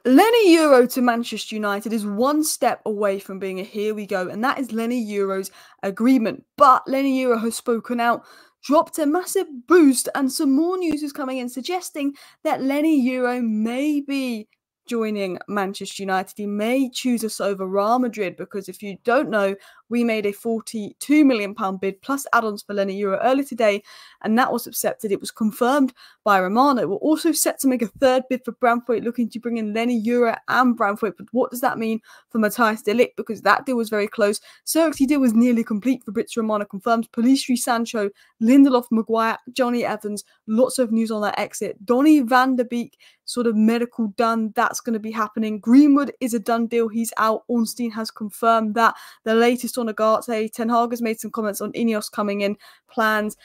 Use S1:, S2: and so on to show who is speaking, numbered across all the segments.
S1: Leny Yoro to Manchester United is one step away from being a here we go, and that is Leny Yoro's agreement. But Leny Yoro has spoken out, dropped a massive boost, and some more news is coming in suggesting that Leny Yoro may be joining Manchester United. He may choose us over Real Madrid, because if you don't know, we made a £42 million bid plus add-ons for Leny Yoro earlier today, and that was accepted. It was confirmed by Romano. We're also set to make a third bid for Branthwaite, looking to bring in Leny Yoro and Branthwaite. But what does that mean for Matthias de Ligt? Because that deal was very close. Zirkzee deal was nearly complete. Fabrizio Romano confirmed. Pellistri, Sancho, Lindelof, Maguire, Johnny Evans. Lots of news on that exit. Donny van der Beek, sort of medical done. That's going to be happening. Greenwood is a done deal. He's out. Ornstein has confirmed that. The latest on Ugarte. Ten Hag has made some comments on Ineos coming in, plans,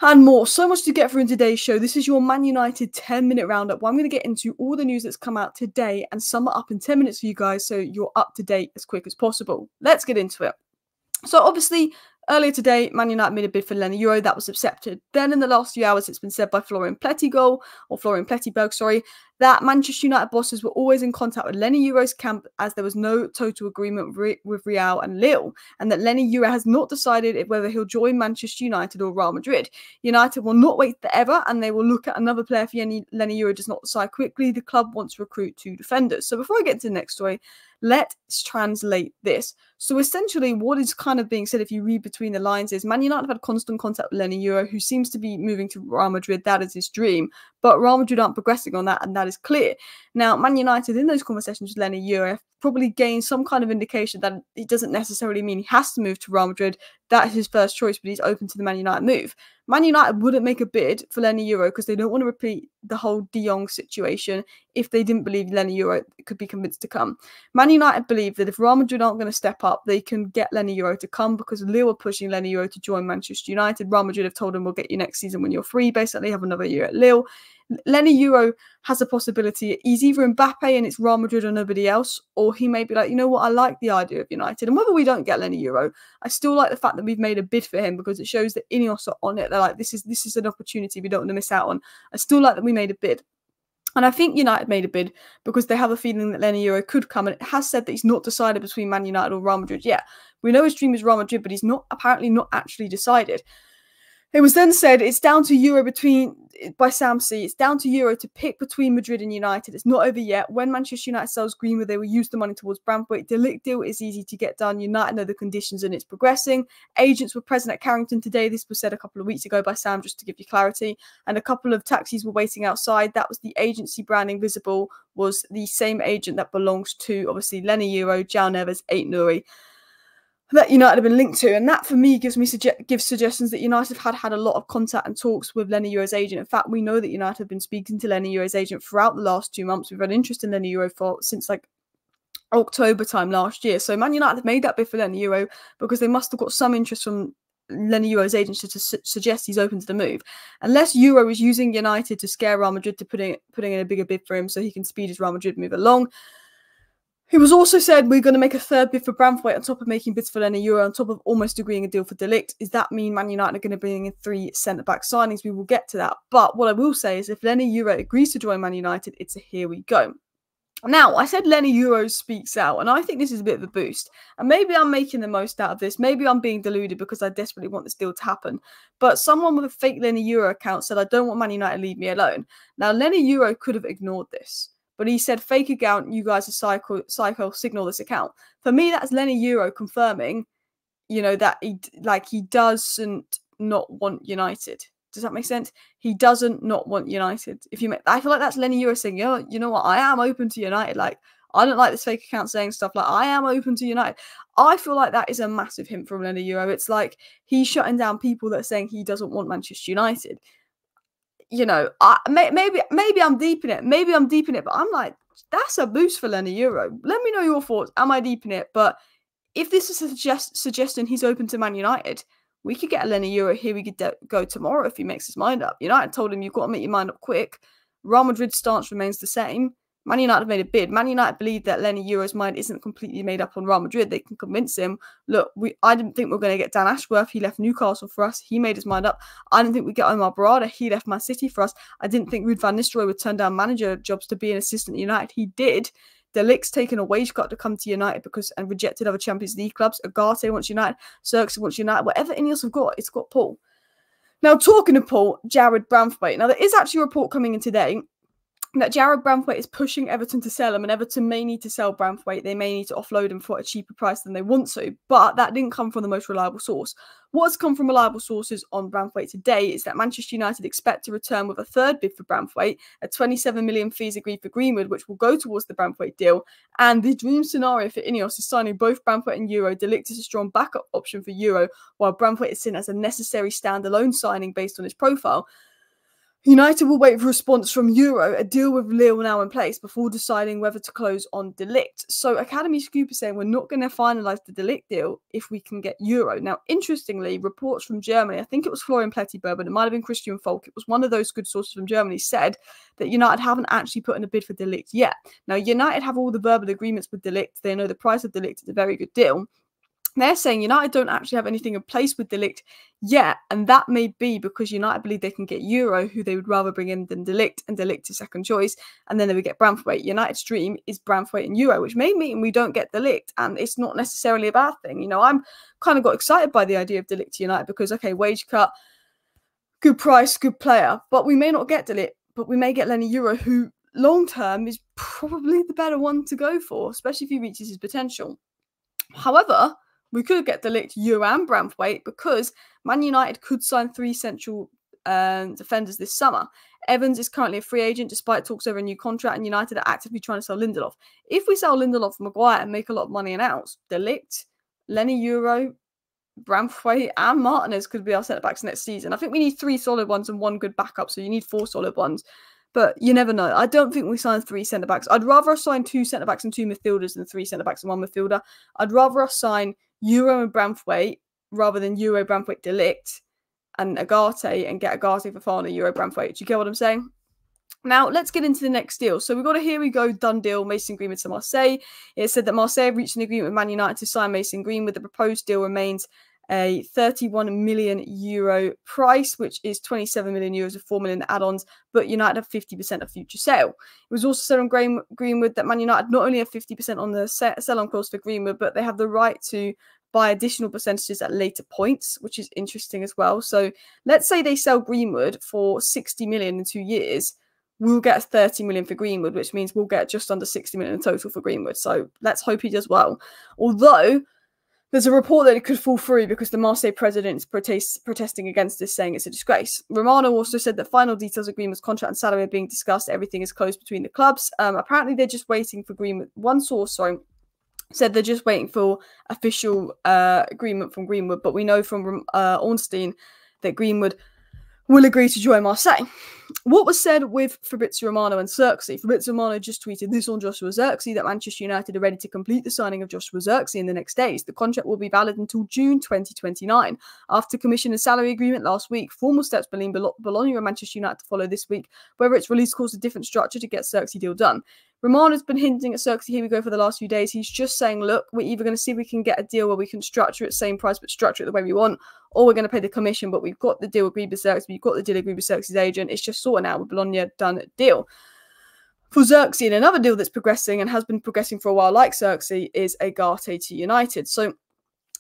S1: and more. So much to get through in today's show. This is your Man United 10-minute roundup, where I'm going to get into all the news that's come out today and sum it up in 10 minutes for you guys so you're up to date as quick as possible. Let's get into it. So obviously, earlier today, Man United made a bid for Leny Yoro. That was accepted. Then in the last few hours, it's been said by Florian Plettiberg, that Manchester United bosses were always in contact with Leny Yoro's camp, as there was no total agreement with Real and Lille, and that Leny Yoro has not decided whether he'll join Manchester United or Real Madrid. United will not wait forever, and they will look at another player if Leny Yoro does not decide quickly. The club wants to recruit 2 defenders. So before I get to the next story, let's translate this. So essentially, what is kind of being said, if you read between the lines, is Man United have had constant contact with Leny Yoro, who seems to be moving to Real Madrid. That is his dream. But Real Madrid aren't progressing on that, and that is clear. Now, Man United, in those conversations with Leny Yoro, have probably gained some kind of indication that it doesn't necessarily mean he has to move to Real Madrid. That is his first choice, but he's open to the Man United move. Man United wouldn't make a bid for Leny Yoro because they don't want to repeat the whole De Jong situation if they didn't believe Leny Yoro could be convinced to come. Man United believe that if Real Madrid aren't going to step up, they can get Leny Yoro to come, because Lille are pushing Leny Yoro to join Manchester United. Real Madrid have told him, we'll get you next season when you're free, basically have another year at Lille. Leny Yoro has a possibility. He's either Mbappe and it's Real Madrid or nobody else, or he may be like, you know what, I like the idea of United. And whether we don't get Leny Yoro, I still like the fact that we've made a bid for him, because it shows that Ineos are on it. They're like, this is an opportunity we don't want to miss out on. I still like that we made a bid. And I think United made a bid because they have a feeling that Leny Yoro could come, and it has said that he's not decided between Man United or Real Madrid yet. We know his dream is Real Madrid, but he's apparently not actually decided. It was then said it's down to Yoro by Sam C. It's down to Yoro to pick between Madrid and United. It's not over yet. When Manchester United sells Greenwood, they will use the money towards Branthwaite. The Ligt deal is easy to get done. United know the conditions and it's progressing. Agents were present at Carrington today. This was said a couple of weeks ago by Sam, just to give you clarity. And a couple of taxis were waiting outside. That was the agency branding visible, was the same agent that belongs to, obviously, Leny Yoro, Jao Neves, Ait Nouri, that United have been linked to. And that, for me, gives suggestions that United have had a lot of contact and talks with Leny Yoro's agent. In fact, we know that United have been speaking to Leny Yoro's agent throughout the last 2 months. We've had interest in Leny Yoro since like October time last year. So Man United have made that bid for Leny Yoro because they must have got some interest from Leny Yoro's agent to suggest he's open to the move. Unless Yoro is using United to scare Real Madrid to putting in a bigger bid for him so he can speed his Real Madrid move along. It was also said we're going to make a third bid for Branthwaite on top of making bids for Leny Yoro, on top of almost agreeing a deal for de Ligt. Does that mean Man United are going to bring in 3 centre-back signings? We will get to that. But what I will say is if Leny Yoro agrees to join Man United, it's a here we go. Now, I said Leny Yoro speaks out, and I think this is a bit of a boost. And maybe I'm making the most out of this. Maybe I'm being deluded because I desperately want this deal to happen. But someone with a fake Leny Yoro account said, I don't want Man United to leave me alone. Now, Leny Yoro could have ignored this. But he said, fake account, you guys are psycho, signal this account. For me, that's Leny Yoro confirming, that he doesn't not want United. Does that make sense? He doesn't not want United. I feel like that's Leny Yoro saying, you know what, I am open to United. Like, I don't like this fake account saying stuff like, I am open to United. I feel like that is a massive hint from Leny Yoro. It's like he's shutting down people that are saying he doesn't want Manchester United. Maybe I'm deep in it. But I'm like, that's a boost for Leny Yoro. Let me know your thoughts. Am I deep in it? But if this is a suggestion he's open to Man United, we could get a Leny Yoro here. We could go tomorrow if he makes his mind up. United told him you've got to make your mind up quick. Real Madrid's stance remains the same. Man United have made a bid. Man United believe that Leny Yoro's mind isn't completely made up on Real Madrid. They can convince him, look, I didn't think we were going to get Dan Ashworth. He left Newcastle for us. He made his mind up. I didn't think we'd get Omar Barada. He left Man City for us. I didn't think Ruud van Nistelrooy would turn down manager jobs to be an assistant at United. He did. De Ligt's taken a wage cut to come to United and rejected other Champions League clubs. Ugarte wants United. Zirkzee wants United. Whatever Ineos have got, it's got Paul. Now, talking of Paul, Jared Branthwaite. Now, there is actually a report coming in today that Jared Branthwaite is pushing Everton to sell him, and Everton may need to sell Branthwaite. They may need to offload him for a cheaper price than they want to, but that didn't come from the most reliable source. What has come from reliable sources on Branthwaite today is that Manchester United expect to return with a third bid for Branthwaite, at 27 million fees agreed for Greenwood, which will go towards the Branthwaite deal. And the dream scenario for Ineos is signing both Branthwaite and Yoro. De Ligt is a strong backup option for Yoro, while Branthwaite is seen as a necessary standalone signing based on his profile. United will wait for a response from Yoro, a deal with Lille now in place, before deciding whether to close on De Ligt. So Academy Scoop is saying we're not going to finalise the De Ligt deal if we can get Yoro. Now, interestingly, reports from Germany, I think it was Florian Plettiber, but it might have been Christian Falk, it was one of those good sources from Germany, said that United haven't actually put in a bid for De Ligt yet. Now, United have all the verbal agreements with De Ligt. They know the price of De Ligt is a very good deal. They're saying United don't actually have anything in place with De Ligt yet, and that may be because United believe they can get Yoro, who they would rather bring in than De Ligt, and De Ligt is second choice, and then they would get Branthwaite. United's dream is Branthwaite and Yoro, which may mean we don't get De Ligt, and it's not necessarily a bad thing. You know, I'm kind of got excited by the idea of De Ligt to United because, okay, wage cut, good price, good player, but we may not get De Ligt, but we may get Leny Yoro, who long-term is probably the better one to go for, especially if he reaches his potential. However, we could get De Ligt, Yoro and Branthwaite because Man United could sign 3 central defenders this summer. Evans is currently a free agent despite talks over a new contract, and United are actively trying to sell Lindelof. If we sell Lindelof and Maguire and make a lot of money and outs, De Ligt, Leny Yoro, Branthwaite and Martinez could be our centre-backs next season. I think we need 3 solid ones and 1 good backup, so you need 4 solid ones. But you never know. I don't think we sign 3 centre-backs. I'd rather us sign 2 centre-backs and 2 midfielders than 3 centre-backs and 1 midfielder. I'd rather us sign Yoro and Branthwaite rather than Yoro, Branthwaite, De Ligt and Ugarte and get Ugarte for Fana, Yoro, Branthwaite. Do you get what I'm saying? Now, let's get into the next deal. So we've got a here we go done deal, Mason Greenwood to Marseille. It said that Marseille reached an agreement with Man United to sign Mason Greenwood. The proposed deal remains a 31 million euro price, which is 27 million euros with 4 million add-ons, but United have 50% of future sale. It was also said on Greenwood that Man United not only have 50% on the sell-on clause for Greenwood, but they have the right to buy additional percentages at later points, which is interesting as well. So let's say they sell Greenwood for 60 million in 2 years. We'll get 30 million for Greenwood, which means we'll get just under 60 million in total for Greenwood. So let's hope he does well. Although there's a report that it could fall through because the Marseille president is protesting against this, saying it's a disgrace. Romano also said that final details of Greenwood's contract and salary are being discussed. Everything is closed between the clubs. Apparently, they're just waiting for Greenwood. One source, said they're just waiting for official agreement from Greenwood. But we know from Ornstein that Greenwood will agree to join Marseille. What was said with Fabrizio Romano and Zirkzee? Fabrizio Romano just tweeted this on Joshua Zirkzee, that Manchester United are ready to complete the signing of Joshua Zirkzee in the next days. The contract will be valid until June 2029. After commission and salary agreement last week, formal steps between Bologna and Manchester United to follow this week. Whether its release caused a different structure to get Zirkzee deal done. Romano's been hinting at Zirkzee, here we go, for the last few days. He's just saying, look, we're either going to see if we can get a deal where we can structure it same price, but structure it the way we want, or we're going to pay the commission, but we've got the deal agreed with Zirkzee, we've got the deal agreed with Zirkzee's agent. It's just sorting out with Bologna, done deal. For Zirkzee, and another deal that's progressing and has been progressing for a while, like Zirkzee, is Ugarte to United. So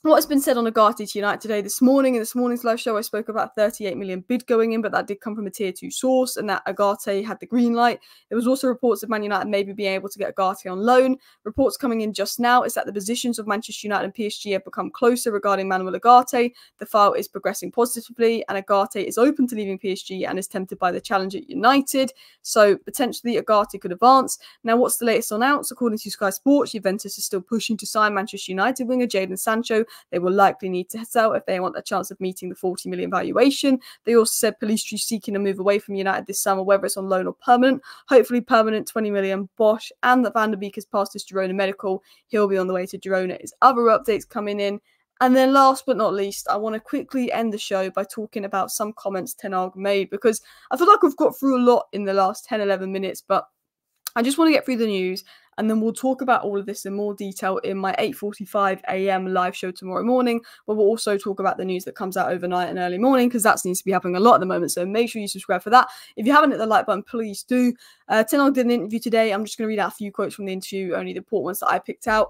S1: what has been said on Ugarte to United today? This morning, in this morning's live show, I spoke about 38 million bid going in, but that did come from a tier 2 source, and that Ugarte had the green light. There was also reports of Man United maybe being able to get Ugarte on loan. Reports coming in just now is that the positions of Manchester United and PSG have become closer regarding Manuel Ugarte. The file is progressing positively, and Ugarte is open to leaving PSG and is tempted by the challenge at United. So potentially Ugarte could advance. Now, what's the latest on outs? According to Sky Sports, Juventus is still pushing to sign Manchester United winger Jadon Sancho. They will likely need to sell if they want a chance of meeting the 40 million valuation. They also said Pellistri seeking a move away from United this summer, whether it's on loan or permanent. Hopefully permanent, 20 million. Bosch, and that Van der Beek has passed his Girona medical. He'll be on the way to Girona. Is other updates coming in. And then last but not least, I want to quickly end the show by talking about some comments Ten Hag made, because I feel like we've got through a lot in the last 10-11 minutes, but I just want to get through the news, and then we'll talk about all of this in more detail in my 8:45 a.m. live show tomorrow morning, where we'll also talk about the news that comes out overnight and early morning, because that seems to be happening a lot at the moment. So make sure you subscribe for that. If you haven't hit the like button, please do. Ten Hag did an interview today. I'm just going to read out a few quotes from the interview, only the important ones that I picked out.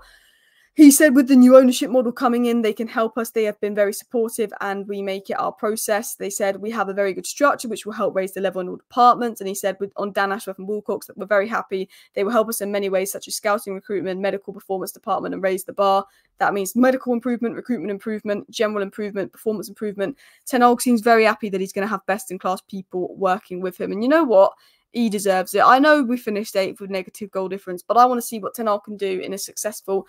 S1: He said with the new ownership model coming in, they can help us. They have been very supportive and we make it our process. They said we have a very good structure which will help raise the level in all departments. And he said on Dan Ashworth and Wilcox that we're very happy. They will help us in many ways, such as scouting, recruitment, medical performance department, and raise the bar. That means medical improvement, recruitment improvement, general improvement, performance improvement. Ten Hag seems very happy that he's going to have best-in-class people working with him. And you know what? He deserves it. I know we finished 8th with negative goal difference, but I want to see what Ten Hag can do in a successful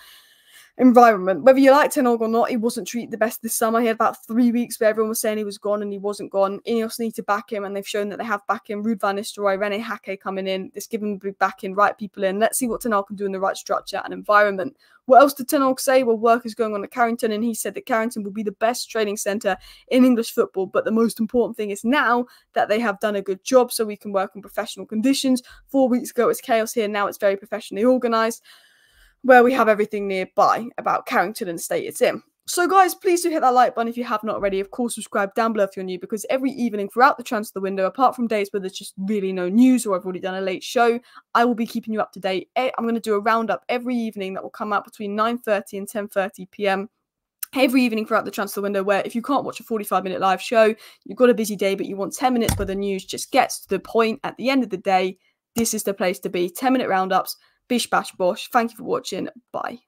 S1: environment. Whether you like Ten Hag or not, he wasn't treated the best this summer. He had about 3 weeks where everyone was saying he was gone and he wasn't gone. Ineos need to back him, and they've shown that they have back him. Ruud van Nistelrooy, Rene Hake coming in. Just give him a big backing, right people in. Let's see what Ten Hag can do in the right structure and environment. What else did Ten Hag say? Well, work is going on at Carrington, and he said that Carrington will be the best training centre in English football. But the most important thing is now that they have done a good job so we can work in professional conditions. 4 weeks ago it was chaos here. Now it's very professionally organised, where we have everything nearby about Carrington and the state it's in. So guys, please do hit that like button if you have not already. Of course, subscribe down below if you're new, because every evening throughout the transfer window, apart from days where there's just really no news or I've already done a late show, I will be keeping you up to date. I'm going to do a roundup every evening that will come out between 9:30 and 10:30 p.m. every evening throughout the transfer window, where if you can't watch a 45-minute live show, you've got a busy day, but you want 10 minutes where the news just gets to the point at the end of the day, this is the place to be. 10-minute roundups. Bish bash bosh. Thank you for watching. Bye.